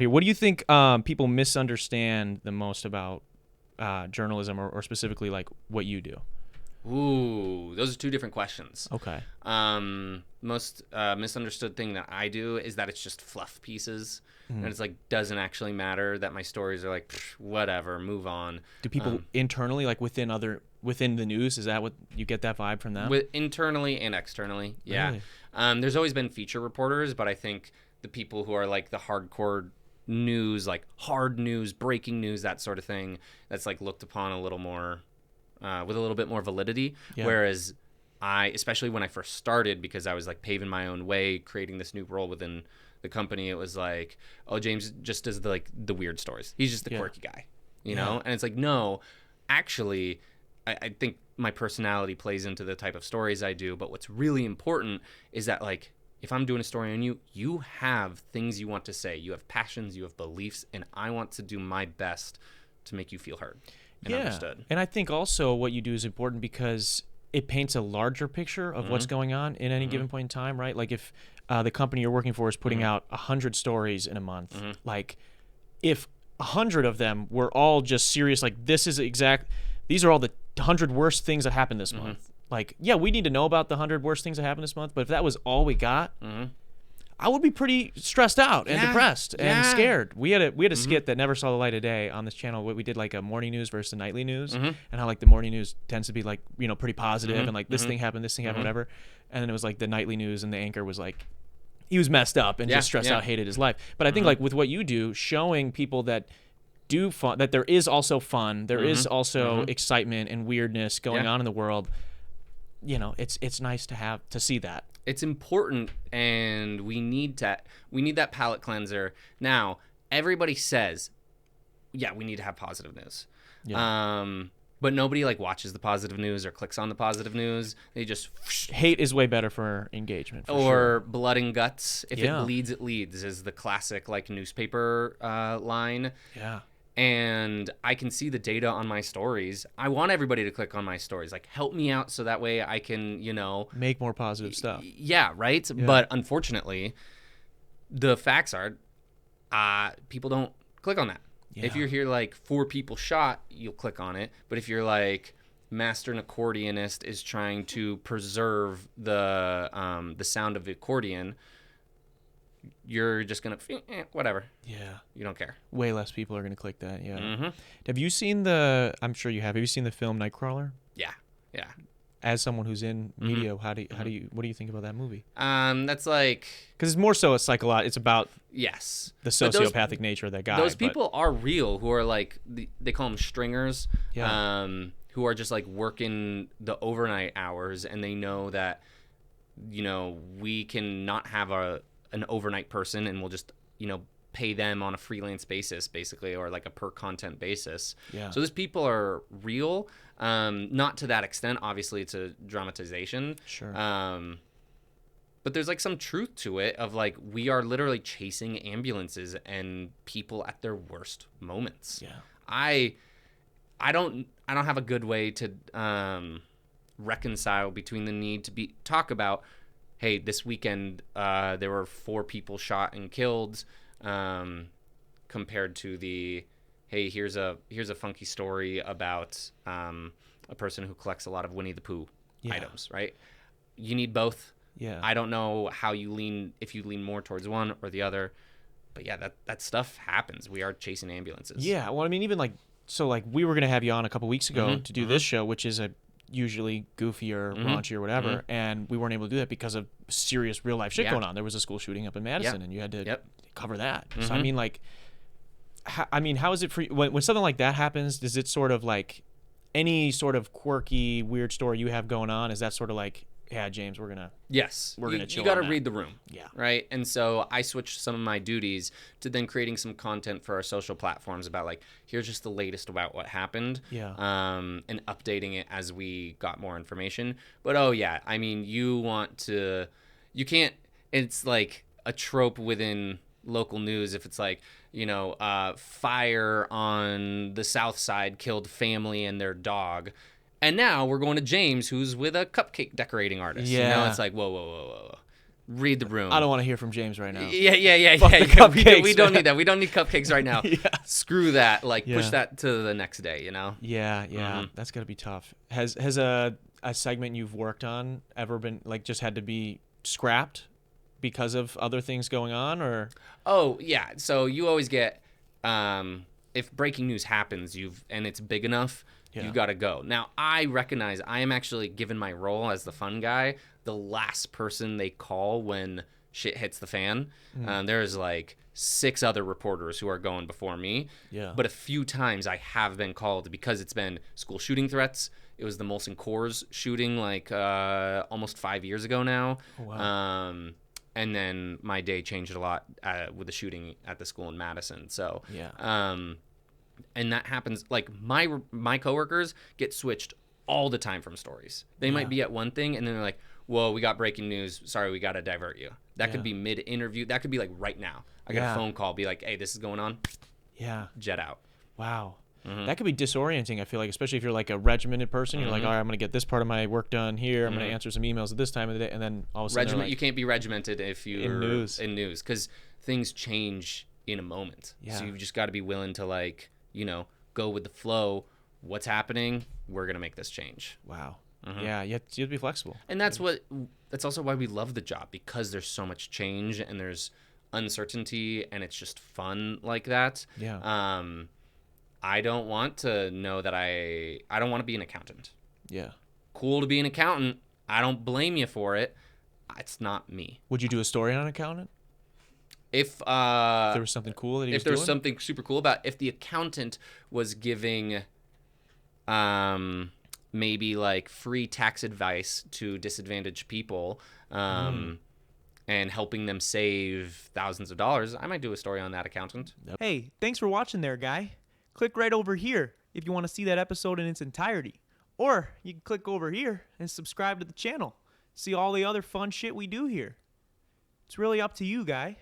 here. What do you think people misunderstand the most about journalism, or specifically like what you do? Ooh, those are two different questions. Okay. Most misunderstood thing that I do is that it's just fluff pieces, and it's like doesn't actually matter. That my stories are like whatever, move on. Do people internally, like within the news, is that what you get that vibe from them? With internally and externally, yeah. Really? There's always been feature reporters, but I think the people who are like the hardcore news, like hard news, breaking news, that sort of thing, that's like looked upon a little more with a little bit more validity. Yeah. Whereas especially when I first started, because I was like paving my own way, creating this new role within the company, it was like, oh, James just does the weird stories. He's just the quirky guy, you know? And it's like, no, actually, I think my personality plays into the type of stories I do. But what's really important is that, like, if I'm doing a story on you, you have things you want to say. You have passions, you have beliefs, and I want to do my best to make you feel heard and understood. And I think also what you do is important because it paints a larger picture of what's going on in any given point in time, right? Like if the company you're working for is putting out 100 stories in a month, like if 100 of them were all just serious, like these are all the 100 worst things that happened this month. Like, yeah, we need to know about the 100 worst things that happened this month, but if that was all we got, I would be pretty stressed out and depressed and scared. We had a skit that never saw the light of day on this channel. We did like a morning news versus the nightly news, and how like the morning news tends to be like, you know, pretty positive and like this thing happened, whatever. And then it was like the nightly news, and the anchor was like, he was messed up and just stressed out, hated his life. But I think like with what you do, showing people that do fun, that there is also fun, there is also excitement and weirdness going on in the world. You know, it's nice to see that. It's important, and we need that palate cleanser. Now, everybody says, yeah, we need to have positive news. Yeah. But nobody like watches the positive news or clicks on the positive news. They just hate is way better for engagement. For or sure. Blood and guts. If it bleeds, it leads is the classic like newspaper line. Yeah. And I can see the data on my stories. I want everybody to click on my stories. Like, help me out so that way I can, you know, make more positive stuff. Yeah, right? Yeah. But unfortunately, the facts are people don't click on that. Yeah. If you're here like 4 people shot, you'll click on it. But if you're like master and accordionist is trying to preserve the sound of the accordion, you're just gonna whatever. Yeah, you don't care. Way less people are gonna click that. Yeah. Have you seen I'm sure you have. Have you seen the film Nightcrawler? Yeah. As someone who's in media, what do you think about that movie? That's like, because it's more so a it's about the sociopathic nature of that guy. Those people are real, who are like they call them stringers. Yeah. Who are just like working the overnight hours, and they know that, you know, we can not have an overnight person, and we'll just, you know, pay them on a freelance basis, basically, or like a per content basis. Yeah. So those people are real, not to that extent. Obviously, it's a dramatization. Sure. But there's like some truth to it of like we are literally chasing ambulances and people at their worst moments. Yeah. I don't have a good way to reconcile between the need to talk about, hey, this weekend there were 4 people shot and killed, compared to the, hey, here's a funky story about a person who collects a lot of Winnie the Pooh items, right? You need both. Yeah. I don't know how if you lean more towards one or the other, but yeah, that stuff happens. We are chasing ambulances. Yeah. Well, I mean, even like, so like we were gonna have you on a couple weeks ago to do this show, which is a usually goofy or raunchy or whatever, and we weren't able to do that because of serious real life shit going on. There was a school shooting up in Madison, and you had to cover that. So I mean, like, how is it for you when something like that happens? Does it sort of like any sort of quirky, weird story you have going on? Is that sort of like, yeah, James, we're gonna chill. You got to on read the room, yeah, right? And so I switched some of my duties to then creating some content for our social platforms about like, here's just the latest about what happened, and updating it as we got more information. But I mean, you can't. It's like a trope within local news if it's like, you know, fire on the South Side killed family and their dog. And now we're going to James, who's with a cupcake decorating artist. Yeah. You know, it's like, whoa. read the room. I don't want to hear from James right now. Yeah. Fuck the cupcakes, We don't man. need that. We don't need cupcakes right now. Yeah. Screw that. Like, Yeah. push that to the next day, you know? Yeah. That's got to be tough. Has a segment you've worked on ever been, like, just had to be scrapped because of other things going on, or? Oh, yeah. So you always get, if breaking news happens, and it's big enough, you've got to go. Now, I recognize I am actually, given my role as the fun guy, the last person they call when shit hits the fan. There's like 6 other reporters who are going before me. Yeah. But a few times I have been called because it's been school shooting threats. It was the Molson Coors shooting like almost 5 years ago now. Oh, wow. And then my day changed a lot with the shooting at the school in Madison. So Yeah. and that happens, like my coworkers get switched all the time from stories. They might be at one thing and then they're like, whoa, we got breaking news, sorry, we got to divert you. That could be mid interview. That could be like right now. I get a phone call, be like, hey, this is going on. Yeah. Jet out. Wow. That could be disorienting, I feel like, especially if you're like a regimented person. You're like, all right, I'm going to get this part of my work done here. I'm going to answer some emails at this time of the day. And then all of a sudden You can't be regimented if you're in news. Because things change in a moment. Yeah. So you've just got to be willing to, like, go with the flow. What's happening? We're going to make this change. Wow. Yeah, you have to be flexible. And that's also why we love the job, because there's so much change and there's uncertainty and it's just fun like that. Yeah. I don't want to know that I don't want to be an accountant. Yeah. Cool to be an accountant. I don't blame you for it. It's not me. Would you do a story on an accountant? If There was something cool that he was doing? If there was something super cool about, if the accountant was giving maybe like free tax advice to disadvantaged people and helping them save thousands of dollars, I might do a story on that accountant. Hey, thanks for watching there, guy. Click right over here if you want to see that episode in its entirety. Or you can click over here and subscribe to the channel. See all the other fun shit we do here. It's really up to you, guy.